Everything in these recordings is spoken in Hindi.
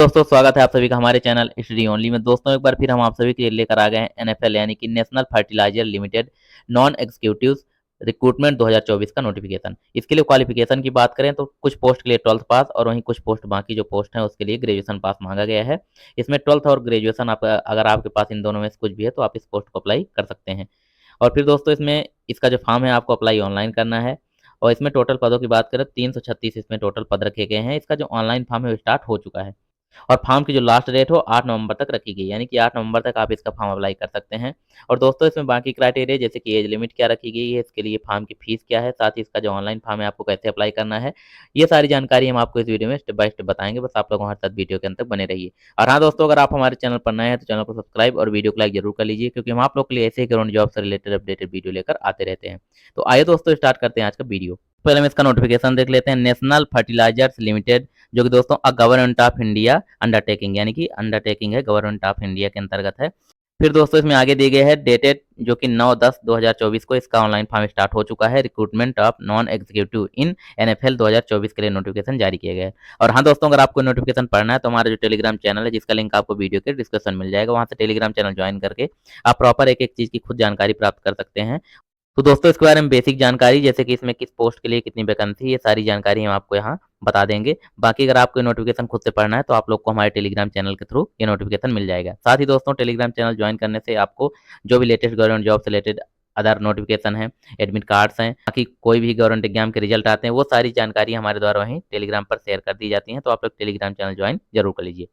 दोस्तों स्वागत है आप सभी का हमारे चैनल स्टडी ओनली में। दोस्तों एक बार फिर हम आप सभी के लिए लेकर आ गए हैं एनएफएल यानी कि national fertilizer limited non executive recruitment 2024 का नोटिफिकेशन। इसके लिए क्वालिफिकेशन की बात करें तो कुछ पोस्ट के लिए 12th पास और वहीं कुछ पोस्ट बाकी जो पोस्ट हैं उसके लिए ग्रेजुएशन पास मांगा गया है। इसमें 12th और ग्रेजुएशन आप अगर आपके पास इन दोनों में से कुछ भी है तो आप इस पोस्ट को अप्लाई कर सकते हैं। और फिर दोस्तों इसमें इसका जो फॉर्म है आपको अप्लाई ऑनलाइन करना है। और इसमें टोटल पदों की बात करें 336 इसमें टोटल पद रखे गए हैं। इसका जो ऑनलाइन फॉर्म है वो स्टार्ट हो चुका है और फॉर्म की जो लास्ट डेट हो 8 नवंबर तक रखी गई, यानी कि 8 नवंबर तक आप इसका फॉर्म अप्लाई कर सकते हैं। और दोस्तों इसमें बाकी क्राइटेरिया जैसे कि एज लिमिट क्या रखी गई है, इसके लिए फॉर्म की फीस क्या है, साथ ही इसका जो ऑनलाइन फॉर्म है आपको कैसे अप्लाई करना है, ये सारी जानकारी हम आपको इस वीडियो में स्टेप बाय स्टेप बताएंगे। बस आप लोग हमारे साथ वीडियो के अंत तक बने रहिए। और हाँ दोस्तों, अगर आप हमारे चैनल पर नए हैं तो चैनल को सब्सक्राइब और वीडियो को लाइक जरूर कर लीजिए, क्योंकि हम आप लोग के लिए ऐसे ही गवर्नमेंट जॉब से रिलेटेड अपडेटेड वीडियो लेकर आते रहते हैं। तो आइए दोस्तों स्टार्ट करते हैं आज का वीडियो। पहले हम इसका नोटिफिकेशन देख लेते हैं। नेशनल फर्टिलाइजर्स लिमिटेड, जो कि दोस्तों गवर्नमेंट ऑफ इंडिया अंडरटेकिंग यानी कि अंडरटेकिंग है, गवर्नमेंट ऑफ इंडिया के अंतर्गत है। फिर दोस्तों इसमें आगे दिए गए हैं डेटेड, जो कि 9/10/2024 को इसका ऑनलाइन फॉर्म स्टार्ट हो चुका है। Recruitment of non executive in NFL 2024 के लिए नोटिफिकेशन जारी किया गया है। और हाँ दोस्तों, अगर आपको नोटिफिकेशन पढ़ना है तो हमारा जो टेलीग्राम चैनल है, जिसका लिंक आपको वीडियो के डिस्क्रिप्शन मिल जाएगा, वहाँ से टेलीग्राम चैनल ज्वाइन करके आप प्रॉपर एक एक चीज़ की खुद जानकारी प्राप्त कर सकते हैं। तो दोस्तों इसके बारे में बेसिक जानकारी, जैसे कि इसमें किस पोस्ट के लिए कितनी वैकेंसी, ये सारी जानकारी हम आपको यहाँ बता देंगे। बाकी अगर आपको नोटिफिकेशन खुद से पढ़ना है तो आप लोग को हमारे टेलीग्राम चैनल के थ्रू ये नोटिफिकेशन मिल जाएगा। साथ ही दोस्तों टेलीग्राम चैनल ज्वाइन करने से आपको जो भी लेटेस्ट गवर्नमेंट जॉब से रिलेटेड अदर नोटिफिकेशन है, एडमिट कार्ड्स हैं, बाकी कोई भी गवर्नमेंट एग्जाम के रिजल्ट आते हैं, वो सारी जानकारी हमारे द्वारा वहीं टेलीग्राम पर शेयर कर दी जाती है। तो आप लोग टेलीग्राम चैनल ज्वाइन जरूर कर लीजिए।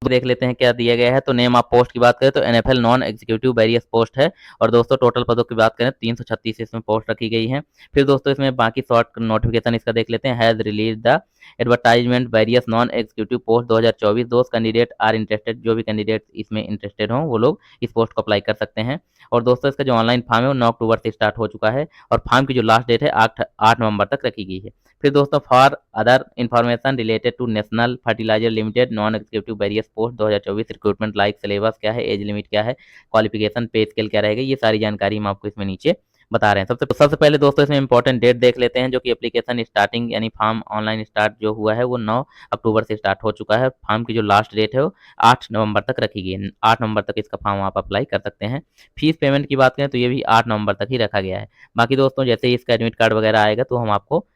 देख लेते हैं क्या दिया गया है। तो नेम ऑफ पोस्ट की बात करें तो NFL non executive various post है। और दोस्तों टोटल पदों की बात करें 336 इसमें पोस्ट रखी गई है। फिर दोस्तों इसमें बाकी शॉर्ट नोटिफिकेशन इसका देख लेते हैं। Has release the advertisement various non executive post 2024। दोस्त कैंडिडेट आर इंटरेस्टेड, जो भी कैंडिडेट इसमें इंटरेस्टेड हों वो लोग इस पोस्ट को अप्लाई कर सकते हैं। और दोस्तों इसका जो ऑनलाइन फॉर्म है वो 9 अक्टूबर से स्टार्ट हो चुका है और फॉर्म की जो लास्ट डेट है 8 नवंबर तक रखी गई है। फिर दोस्तों for other information related to national fertilizer limited non executive various post 2024 recruitment like syllabus क्या है, एज लिमिट क्या है, क्वालिफिकेशन पे स्केल क्या रहेगा, ये सारी जानकारी हम आपको इसमें नीचे बता रहे हैं। सबसे पहले दोस्तों इसमें इंपॉर्टेंट डेट देख लेते हैं, जो कि एप्लीकेशन स्टार्टिंग यानी फॉर्म ऑनलाइन स्टार्ट जो हुआ है वो 9 अक्टूबर से स्टार्ट हो चुका है। फॉर्म की जो लास्ट डेट है वो 8 नवंबर तक रखी गई है। 8 नवंबर तक इसका फॉर्म आप अप्लाई कर सकते हैं। फीस पेमेंट की बात करें तो ये भी 8 नवंबर तक ही रखा गया है। बाकी दोस्तों जैसे ही इसका एडमिट कार्ड वगैरह आएगा तो हम आपको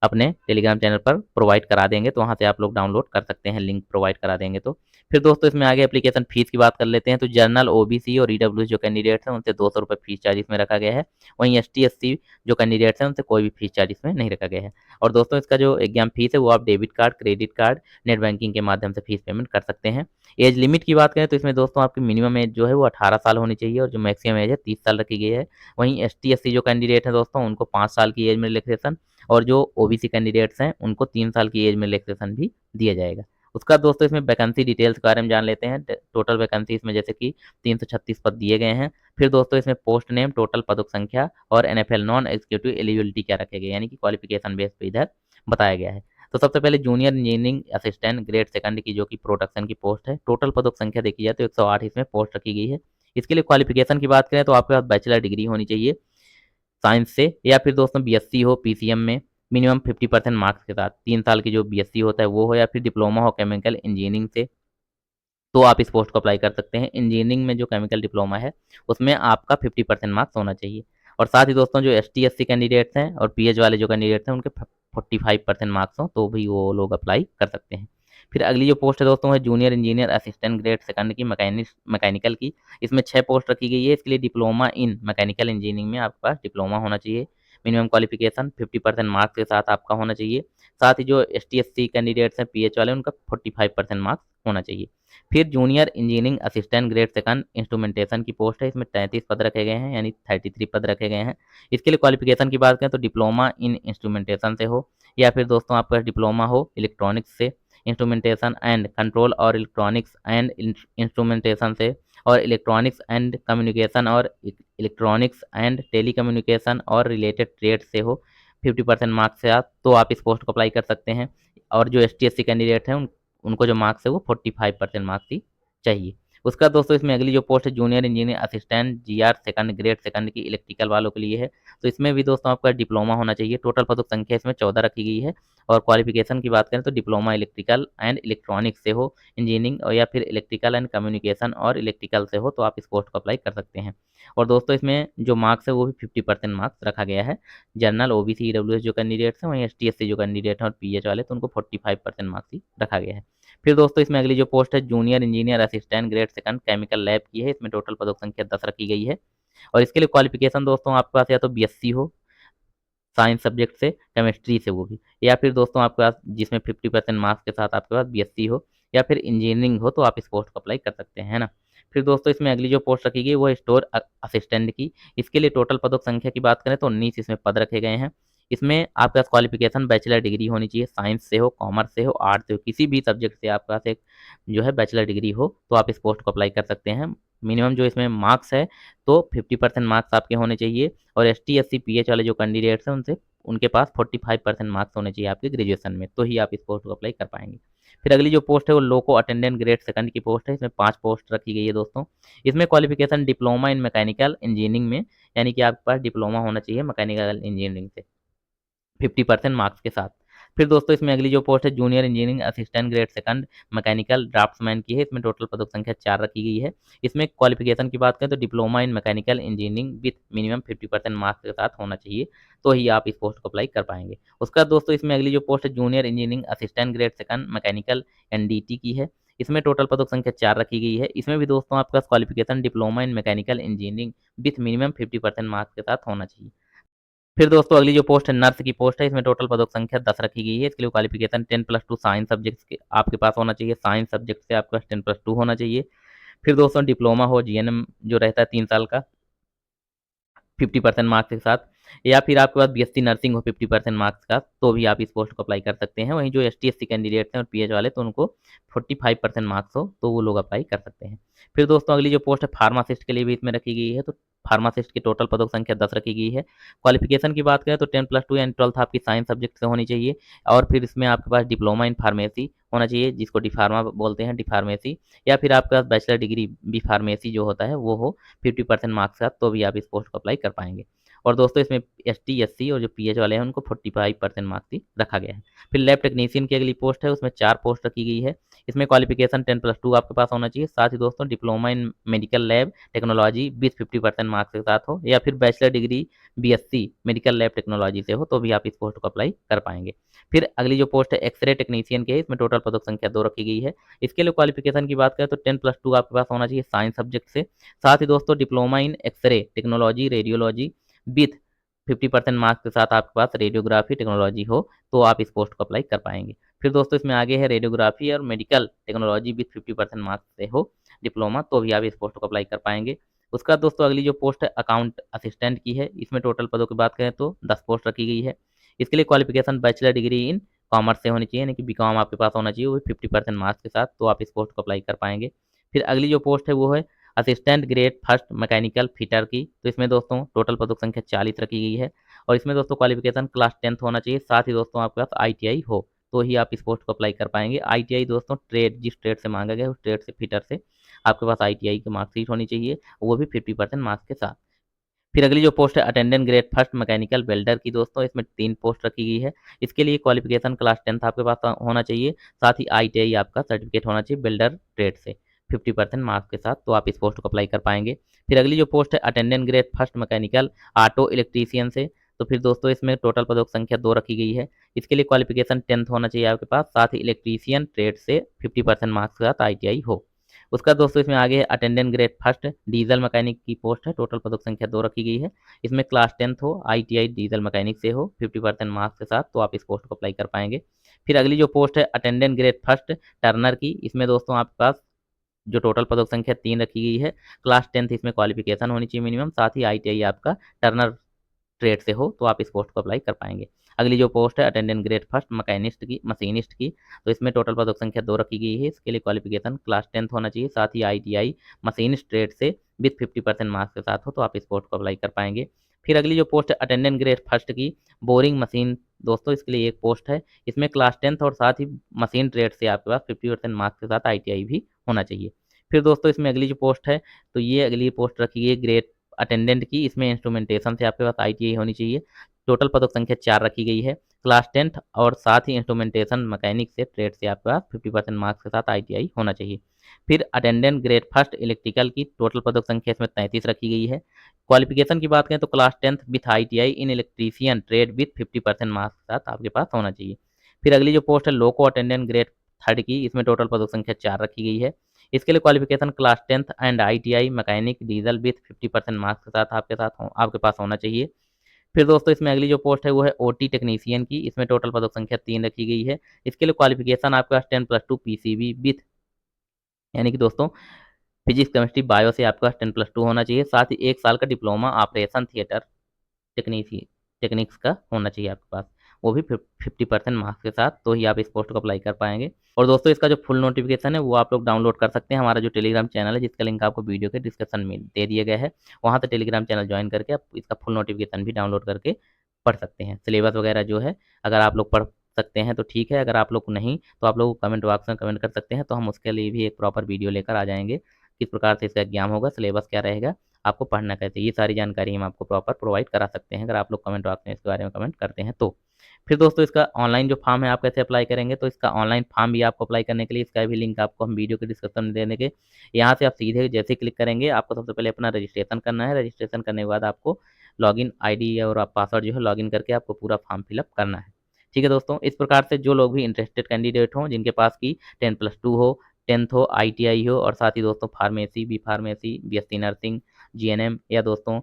अपने टेलीग्राम चैनल पर प्रोवाइड करा देंगे, तो वहाँ से आप लोग डाउनलोड कर सकते हैं, लिंक प्रोवाइड करा देंगे। तो फिर दोस्तों इसमें आगे एप्लीकेशन फीस की बात कर लेते हैं। तो जनरल ओबीसी और ईडब्ल्यू जो कैंडिडेट्स हैं उनसे 200 रुपये फीस चार्ज इसमें रखा गया है। वहीं एसटी एससी जो कैंडिडेट्स हैं उनसे कोई भी फीस चार्ज इसमें नहीं रखा गया है। और दोस्तों इसका जो एग्जाम फीस है वो आप debit card, credit card, net banking के माध्यम से फीस पेमेंट कर सकते हैं। एज लिमिट की बात करें तो इसमें दोस्तों आपकी मिनिमम एज जो है वो 18 साल होनी चाहिए और जो मैक्सिमम एज है 30 साल रखी गई है। वहीं एसटी एससी जो कैंडिडेट हैं दोस्तों उनको 5 साल की एज में रिलैक्सेशन और जो ओबीसी कैंडिडेट्स हैं उनको 3 साल की एज में रिलैक्सेशन भी दिया जाएगा। उसका दोस्तों इसमें वैकेंसी डिटेल्स के बारे में जान लेते हैं। टोटल वैकेंसी इसमें जैसे कि 336 पद दिए गए हैं। फिर दोस्तों इसमें पोस्ट नेम, टोटल पदों की संख्या और एनएफएल नॉन एग्जीक्यूटिव एलिजिबिलिटी क्या रखे गए, यानी कि क्वालिफिकेशन बेस पे इधर बताया गया है। तो सबसे पहले junior engineering assistant grade second की जो कि प्रोडक्शन की पोस्ट है, टोटल पदों की संख्या देखी जाए तो 108 इसमें पोस्ट रखी गई है। इसके लिए क्वालिफिकेशन की बात करें तो आपके पास बैचलर डिग्री होनी चाहिए साइंस से, या फिर दोस्तों बीएससी हो पीसीएम में मिनिमम 50% मार्क्स के साथ, 3 साल की जो बीएससी होता है वो हो, या फिर डिप्लोमा हो केमिकल इंजीनियरिंग से, तो आप इस पोस्ट को अप्लाई कर सकते हैं। इंजीनियरिंग में जो केमिकल डिप्लोमा है उसमें आपका 50% मार्क्स होना चाहिए। और साथ ही दोस्तों जो एसटी एससी कैंडिडेट्स हैं और पीएच वाले जो कैंडिडेट्स हैं उनके 45% मार्क्स हों तो भी वो लोग अप्लाई कर सकते हैं। फिर अगली जो पोस्ट है दोस्तों है junior engineer assistant grade second की मैकेनिकल की। इसमें 6 पोस्ट रखी गई है। इसके लिए डिप्लोमा इन मैकेनिकल इंजीनियरिंग में आपके पास डिप्लोमा होना चाहिए। मिनिमम क्वालिफिकेशन 50% मार्क्स के साथ आपका होना चाहिए। साथ ही जो S T S C candidates हैं पीएच वाले उनका 45% मार्क्स होना चाहिए। फिर junior engineering assistant grade second instrumentation की पोस्ट है। इसमें 33 पद रखे गए हैं, यानी 33 पद रखे गए हैं। इसके लिए क्वालिफिकेशन की बात करें तो डिप्लोमा इन इंस्ट्रूमेंटेशन से हो, या फिर दोस्तों आपका डिप्लोमा हो इलेक्ट्रॉनिक्स से, इंस्ट्रूमेंटेशन एंड कंट्रोल और इलेक्ट्रॉनिक्स एंड इंस्ट्रूमेंटेशन से, और इलेक्ट्रॉनिक्स एंड कम्युनिकेशन और इलेक्ट्रॉनिक्स एंड टेलीकम्युनिकेशन और रिलेटेड ट्रेड से हो 50% मार्क्स से आप, तो आप इस पोस्ट को अप्लाई कर सकते हैं। और जो S T S C candidate हैं उनको जो मार्क्स है वो 45% मार्क्स ही चाहिए। उसका दोस्तों इसमें अगली जो पोस्ट है junior engineer assistant GR second grade second की इलेक्ट्रिकल वालों के लिए है। तो इसमें भी दोस्तों आपका डिप्लोमा होना चाहिए। टोटल पदों की संख्या इसमें 14 रखी गई है और क्वालिफिकेशन की बात करें तो डिप्लोमा इलेक्ट्रिकल एंड इलेक्ट्रॉनिक्स से हो इंजीनियरिंग, और या फिर इलेक्ट्रिकल एंड कम्युनिकेशन और इलेक्ट्रिकल से हो तो आप इस पोस्ट को अप्लाई कर सकते हैं। और दोस्तों इसमें जो मार्क्स है वो भी 50% मार्क्स रखा गया है। जनरल ओबीसी ईडब्ल्यूएस जो कैंडिडेट्स हैं, वहीं एसटी एससी जो कैंडिडेट हैं और पीएच वाले, तो उनको 45% मार्क्स ही रखा गया है। फिर दोस्तों इसमें अगली जो पोस्ट है junior engineer assistant grade second chemical lab की है। इसमें टोटल पदों की संख्या 10 रखी गई है और इसके लिए क्वालिफिकेशन दोस्तों आपके पास या तो बीएससी हो साइंस सब्जेक्ट से, केमिस्ट्री से वो भी, या फिर दोस्तों आपके पास जिसमें 50% मार्क्स के साथ आपके पास बीएससी हो या फिर इंजीनियरिंग हो तो आप इस पोस्ट को अप्लाई कर सकते हैं, है ना। फिर दोस्तों इसमें अगली जो पोस्ट रखी गई वो है स्टोर असिस्टेंट की। इसके लिए टोटल पदों की संख्या की बात करें तो 19 इसमें पद रखे गए हैं। इसमें आपके पास क्वालिफिकेशन बैचलर डिग्री होनी चाहिए, साइंस से हो, कॉमर्स से हो, आर्ट्स से हो, किसी भी सब्जेक्ट से आपके पास एक जो है बैचलर डिग्री हो तो आप इस पोस्ट को अप्लाई कर सकते हैं। मिनिमम जो इसमें मार्क्स है तो 50% मार्क्स आपके होने चाहिए और S T S C P H वाले जो कैंडिडेट्स हैं उनसे उनके पास 45% मार्क्स होने चाहिए आपके ग्रेजुएशन में, तो ही आप इस पोस्ट को अप्लाई कर पाएंगे। फिर अगली जो पोस्ट है वो लोको अटेंडेंट ग्रेड सेकंड की पोस्ट है। इसमें 5 पोस्ट रखी गई है दोस्तों। इसमें qualification diploma in mechanical engineering में, यानी कि आपके पास डिप्लोमा होना चाहिए मैकेनिकल इंजीनियरिंग से 50% मार्क्स के साथ। फिर दोस्तों इसमें अगली जो पोस्ट है junior engineering assistant grade second mechanical draughtsman की है। इसमें टोटल पदों की संख्या 4 रखी गई है। इसमें क्वालिफिकेशन की बात करें तो diploma in mechanical engineering with minimum 50% marks के साथ होना चाहिए, तो ही आप इस पोस्ट को अप्लाई कर पाएंगे। उसका दोस्तों इसमें अगली जो पोस्ट है junior engineering assistant grade second mechanical NDT की है। इसमें टोटल पदों की संख्या 4 रखी गई है। इसमें भी दोस्तों आपका qualification diploma in mechanical engineering with minimum 50% marks के साथ होना चाहिए। फिर दोस्तों अगली जो पोस्ट है नर्स की पोस्ट है। इसमें टोटल पदों की संख्या 10 रखी गई है। इसके लिए क्वालिफिकेशन 10+2 साइंस सब्जेक्ट्स के आपके पास होना चाहिए, साइंस सब्जेक्ट से आपके पास 10+2 होना चाहिए। फिर दोस्तों डिप्लोमा हो जीएनएम जो रहता है 3 साल का 50% मार्क्स के साथ, या फिर आपके पास बीएससी नर्सिंग हो 50% मार्क्स का, तो भी आप इस पोस्ट को अप्लाई कर सकते हैं। वहीं जो एसटी एससी कैंडिडेट्स हैं और पीएच वाले तो उनको 45% मार्क्स हो तो वो लोग अप्लाई कर सकते हैं। फिर दोस्तों अगली जो पोस्ट है फार्मासिस्ट के लिए भी इसमें रखी गई है। तो फार्मासिस्ट की टोटल पदों की संख्या 10 रखी गई है। क्वालिफिकेशन की बात करें तो 10+2 यानी 12th आपकी साइंस सब्जेक्ट से होनी चाहिए और फिर इसमें आपके पास डिप्लोमा इन फार्मेसी होना चाहिए, जिसको डी फार्मा बोलते हैं, डी फार्मेसी, या फिर आपके पास बैचलर डिग्री बी फार्मेसी जो होता है वो हो 50% मार्क्स के साथ, तो भी आप इस पोस्ट को अप्लाई कर पाएंगे। और दोस्तों इसमें एसटी एससी और जो पीएच वाले हैं उनको 45% मार्क्स ही रखा गया है। फिर लैब टेक्नीशियन की अगली पोस्ट है, उसमें 4 पोस्ट रखी गई है। इसमें क्वालिफिकेशन 10+2 आपके पास होना चाहिए। साथ ही दोस्तों diploma in medical lab technology with 50% marks के साथ हो, या फिर bachelor degree BSc medical lab technology से हो तो भी आप इस पोस्ट को अप्लाई कर पाएंगे। फिर अगली जो पोस्ट है एक्सरे टेक्नीशियन की है। इसमें टोटल पदों की संख्या 2 रखी गई है। इसके लिए क्वालिफिकेशन की बात करें तो 10+2 आपके पास होना चाहिए साइंस सब्जेक्ट से। साथ ही दोस्तों diploma in x ray technology radiology with 50% marks के साथ आपके पास रेडियोग्राफी टेक्नोलॉजी हो तो आप इस पोस्ट को अप्लाई कर पाएंगे। फिर दोस्तों इसमें आगे है रेडियोग्राफी और मेडिकल टेक्नोलॉजी विथ 50% मार्क्स से हो डिप्लोमा, तो भी आप इस पोस्ट को अप्लाई कर पाएंगे। उसका दोस्तों अगली जो पोस्ट है अकाउंट असिस्टेंट की है। इसमें टोटल पदों की बात करें तो 10 पोस्ट रखी गई है। इसके लिए qualification bachelor degree in commerce से होनी चाहिए, यानी कि बीकॉम आपके पास होना चाहिए वो 50% मार्क्स के साथ, तो आप इस पोस्ट को अप्लाई कर पाएंगे। फिर अगली जो पोस्ट है वो है assistant grade first mechanical fitter की। तो इसमें दोस्तों टोटल पदों की संख्या 40 रखी गई है और इसमें दोस्तों क्वालिफिकेशन क्लास 10th होना चाहिए। साथ ही दोस्तों आपके पास आईटीआई हो तो ही आप इस पोस्ट को अप्लाई कर पाएंगे। आईटीआई दोस्तों ट्रेड जिस ट्रेड से मांगा गया उस ट्रेड से फिटर से आपके पास आईटीआई की मार्कशीट होनी चाहिए, वो भी 50% मार्क्स के साथ। फिर अगली जो पोस्ट है attendant grade first mechanical welder की दोस्तों, इसमें 3 पोस्ट रखी गई है। इसके लिए क्वालिफिकेशन क्लास 10th आपके पास होना चाहिए। साथ ही आईटीआई आपका सर्टिफिकेट होना चाहिए बिल्डर ट्रेड से 50% मार्क्स के साथ, तो आप इस पोस्ट को अप्लाई कर पाएंगे। फिर अगली जो पोस्ट है attendant grade first mechanical auto electrician से। तो फिर दोस्तों इसमें टोटल पदों की संख्या 2 रखी गई है। इसके लिए क्वालिफिकेशन 10th होना चाहिए आपके पास। साथ ही इलेक्ट्रीशियन ट्रेड से 50% मार्क्स के साथ आईटीआई हो। उसका दोस्तों इसमें आगे है attendant grade first diesel mechanic की पोस्ट है। टोटल पदों की संख्या 2 रखी गई है। इसमें क्लास 10th हो, आईटीआई डीजल मैकेनिक से हो 50% मार्क्स के साथ, तो आप इस पोस्ट को अप्लाई कर पाएंगे। फिर अगली जो पोस्ट है अटेंडेंट ग्रेड फर्स्ट टर्नर की। इसमें दोस्तों आपके पास जो टोटल पदों की संख्या 3 रखी गई है। क्लास 10th इसमें क्वालिफिकेशन होनी चाहिए मिनिमम। साथ ही आईटीआई आपका टर्नर ट्रेड से हो तो आप इस पोस्ट को अप्लाई कर पाएंगे। अगली जो पोस्ट है अटेंडेंट ग्रेड फर्स्ट मैकेनिस्ट की मशीनिस्ट की। तो इसमें टोटल पदों की संख्या 2 रखी गई है। इसके लिए क्वालिफिकेशन क्लास 10th होना चाहिए। साथ ही आईटीआई मशीनिस्ट ट्रेड से विथ 50% मार्क्स के साथ हो तो आप इस पोस्ट को अप्लाई कर पाएंगे। फिर अगली जो पोस्ट है अटेंडेंट ग्रेड फर्स्ट की बोरिंग मशीन दोस्तों, इसके लिए एक पोस्ट है। इसमें क्लास 10th और साथ ही मशीन ट्रेड से आपके पास 50% मार्क्स के साथ आईटीआई भी होना चाहिए। फिर दोस्तों इसमें अगली जो पोस्ट है, तो ये अगली पोस्ट रखी गई है ग्रेड अटेंडेंट की। इसमें इंस्ट्रूमेंटेशन से आपके पास आईटीआई होनी चाहिए। टोटल पदक संख्या 4 रखी गई है। क्लास 10th और साथ ही इंस्ट्रूमेंटेशन मैकेनिक से ट्रेड से आपके पास 50% मार्क्स के साथ आईटीआई होना चाहिए। फिर अटेंडेंट ग्रेड फर्स्ट इलेक्ट्रिकल की टोटल पदक संख्या इसमें 33 रखी गई है। क्वालिफिकेशन की बात करें तो class 10th with ITI in electrician trade with 50% marks के साथ आपके पास होना चाहिए। फिर अगली जो पोस्ट है लोको अटेंडेंट ग्रेड थर्ड की, इसमें टोटल पदक संख्या 4 रखी गई है। इसके लिए qualification class 10th and ITI mechanic diesel with 50% marks के साथ आपके पास होना चाहिए। फिर दोस्तों इसमें अगली जो पोस्ट है वो है ओटी टेक्नीशियन की। इसमें टोटल पदक संख्या 3 रखी गई है। इसके लिए क्वालिफिकेशन आपके पास 10+2 पीसीबी विथ, यानी कि दोस्तों फिजिक्स केमिस्ट्री बायो से आपका 10+2 होना चाहिए। साथ ही 1 साल का डिप्लोमा ऑपरेशन थिएटर टेक्नीसी टेक्निक्स का होना चाहिए आपके पास, वो भी 50% मार्क्स के साथ, तो ही आप इस पोस्ट को अप्लाई कर पाएंगे। और दोस्तों इसका जो फुल नोटिफिकेशन है वो आप लोग डाउनलोड कर सकते हैं। हमारा जो टेलीग्राम चैनल है जिसका लिंक आपको वीडियो के डिस्क्रिप्शन में दे दिया गया है, वहाँ से टेलीग्राम चैनल ज्वाइन करके आप इसका फुल नोटिफिकेशन भी डाउनलोड करके पढ़ सकते हैं। सिलेबस वगैरह जो है अगर आप लोग पढ़ सकते हैं तो ठीक है, अगर आप लोग नहीं तो आप लोग कमेंट बॉक्स में कमेंट कर सकते हैं, तो हम उसके लिए भी एक प्रॉपर वीडियो लेकर आ जाएंगे किस प्रकार से इसका एग्जाम होगा, सिलेबस क्या रहेगा, आपको पढ़ना कैसे, ये सारी जानकारी हम आपको प्रॉपर प्रोवाइड करा सकते हैं अगर आप लोग कमेंट बॉक्स में इसके बारे में कमेंट करते हैं तो। फिर दोस्तों इसका ऑनलाइन जो फॉर्म है आप कैसे अप्लाई करेंगे, तो इसका ऑनलाइन फॉर्म भी आपको अप्लाई करने के लिए इसका भी लिंक आपको हम वीडियो के डिस्क्रिप्शन में दे देंगे। यहाँ से आप सीधे जैसे क्लिक करेंगे आपको सबसे पहले अपना रजिस्ट्रेशन करना है। रजिस्ट्रेशन करने के बाद आपको लॉगिन आईडी और आप पासवर्ड जो है लॉगिन करके आपको पूरा फॉर्म फिलअप करना है। ठीक है दोस्तों, इस प्रकार से जो लोग भी इंटरेस्टेड कैंडिडेट हों जिनके पास की 10+2 हो, 10th हो, आईटीआई हो, और साथ ही दोस्तों pharmacy, B pharmacy, BSc nursing, GNM, या दोस्तों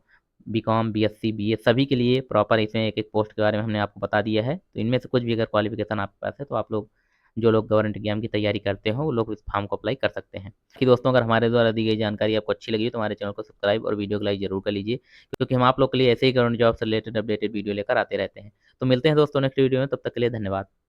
बीकॉम, बीएससी, बीए, सभी के लिए प्रॉपर इसमें एक एक पोस्ट के बारे में हमने आपको बता दिया है। तो इनमें से कुछ भी अगर क्वालिफिकेशन आपके पास है तो आप लोग जो लोग गवर्नमेंट एग्जाम की तैयारी करते हो वो लोग इस फॉर्म को अप्लाई कर सकते हैं। कि दोस्तों अगर हमारे द्वारा दी गई जानकारी आपको अच्छी लगी तो हमारे चैनल को सब्सक्राइब और वीडियो को लाइक जरूर कर लीजिए, क्योंकि हम आप लोग के लिए ऐसे ही गवर्नमेंट जॉब से रिलेटेड अपडेटेड वीडियो लेकर आते रहते हैं। तो मिलते हैं दोस्तों नेक्स्ट वीडियो में, तब तक के लिए धन्यवाद।